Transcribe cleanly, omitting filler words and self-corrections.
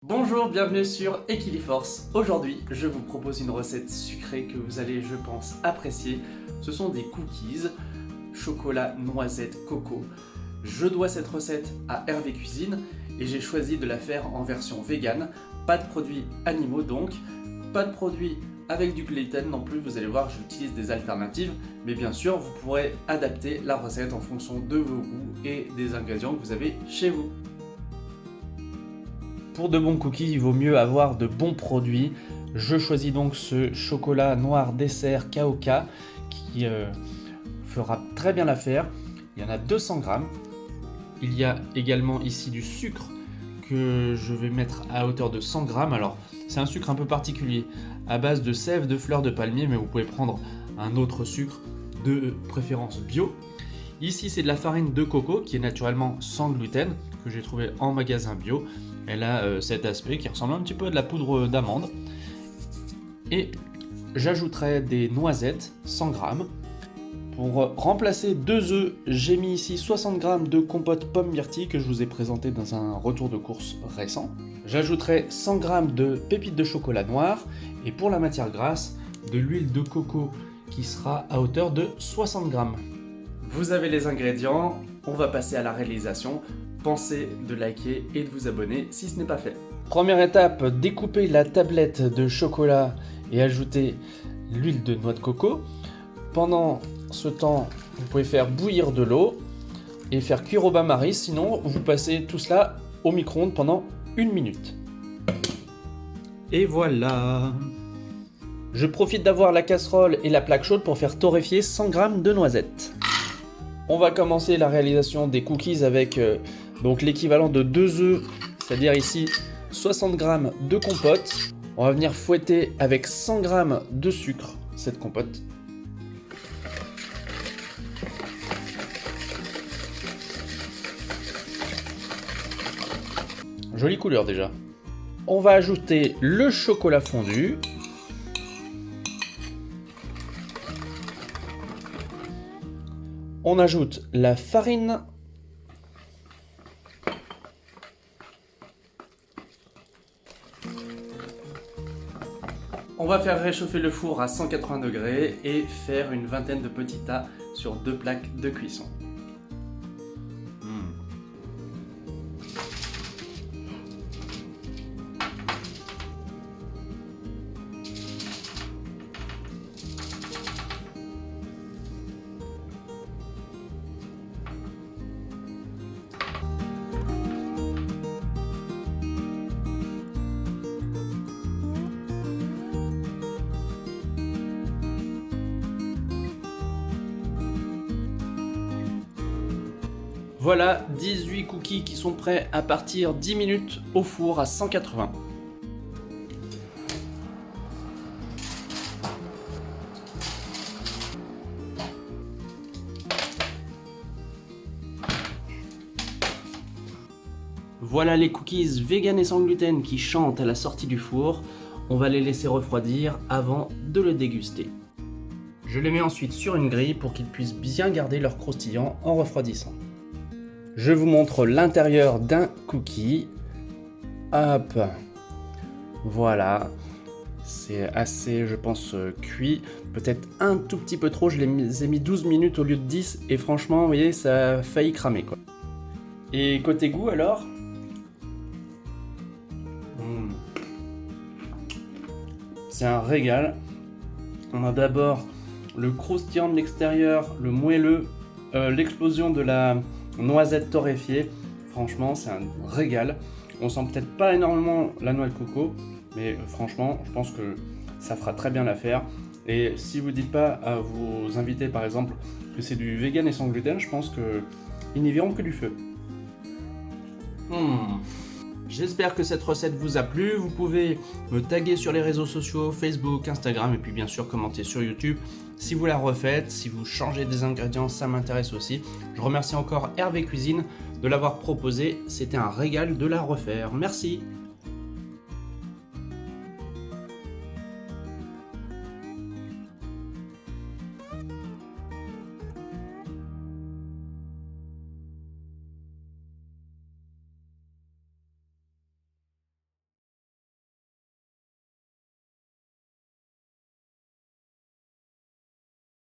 Bonjour, bienvenue sur Equiliforce. Aujourd'hui, je vous propose une recette sucrée que vous allez, je pense, apprécier. Ce sont des cookies chocolat, noisette, coco. Je dois cette recette à Hervé Cuisine et j'ai choisi de la faire en version vegan. Pas de produits animaux donc, pas de produits avec du gluten non plus. Vous allez voir, j'utilise des alternatives, mais bien sûr, vous pourrez adapter la recette en fonction de vos goûts et des ingrédients que vous avez chez vous. Pour de bons cookies, il vaut mieux avoir de bons produits. Je choisis donc ce chocolat noir dessert KOK qui fera très bien l'affaire. Il y en a 200 grammes. Il y a également ici du sucre que je vais mettre à hauteur de 100 grammes. Alors, c'est un sucre un peu particulier à base de sève de fleurs de palmier, mais vous pouvez prendre un autre sucre de préférence bio. Ici, c'est de la farine de coco qui est naturellement sans gluten que j'ai trouvé en magasin bio. Elle a cet aspect qui ressemble un petit peu à de la poudre d'amande. Et j'ajouterai des noisettes, 100 grammes. Pour remplacer 2 œufs, j'ai mis ici 60 grammes de compote pomme myrtille que je vous ai présenté dans un retour de course récent. J'ajouterai 100 grammes de pépites de chocolat noir. Et pour la matière grasse, de l'huile de coco qui sera à hauteur de 60 grammes. Vous avez les ingrédients, on va passer à la réalisation. Pensez de liker et de vous abonner si ce n'est pas fait. Première étape, découpez la tablette de chocolat et ajoutez l'huile de noix de coco. Pendant ce temps, vous pouvez faire bouillir de l'eau et faire cuire au bain-marie, sinon vous passez tout cela au micro-ondes pendant 1 minute. Et voilà! Je profite d'avoir la casserole et la plaque chaude pour faire torréfier 100 g de noisettes. On va commencer la réalisation des cookies avec donc l'équivalent de 2 œufs, c'est-à-dire ici 60 g de compote. On va venir fouetter avec 100 g de sucre cette compote. Jolie couleur déjà. On va ajouter le chocolat fondu. On ajoute la farine. On va faire réchauffer le four à 180 degrés et faire une vingtaine de petits tas sur 2 plaques de cuisson. Voilà 18 cookies qui sont prêts à partir 10 minutes au four à 180. Voilà les cookies vegan et sans gluten qui chantent à la sortie du four. On va les laisser refroidir avant de les déguster. Je les mets ensuite sur une grille pour qu'ils puissent bien garder leur croustillant en refroidissant. Je vous montre l'intérieur d'un cookie. Hop. Voilà. C'est assez, je pense, cuit. Peut-être un tout petit peu trop. Je les ai mis 12 minutes au lieu de 10. Et franchement, vous voyez, ça a failli cramer, quoi. Et côté goût, alors C'est un régal. On a d'abord le croustillant de l'extérieur, le moelleux, l'explosion de la noisette torréfiée. Franchement, c'est un régal. On sent peut-être pas énormément la noix de coco, mais franchement, je pense que ça fera très bien l'affaire. Et si vous dites pas à vos invités, par exemple, que c'est du vegan et sans gluten, je pense qu'ils n'y verront que du feu. J'espère que cette recette vous a plu. Vous pouvez me taguer sur les réseaux sociaux, Facebook, Instagram, et puis bien sûr commenter sur YouTube. Si vous la refaites, si vous changez des ingrédients, ça m'intéresse aussi. Je remercie encore Hervé Cuisine de l'avoir proposé. C'était un régal de la refaire. Merci.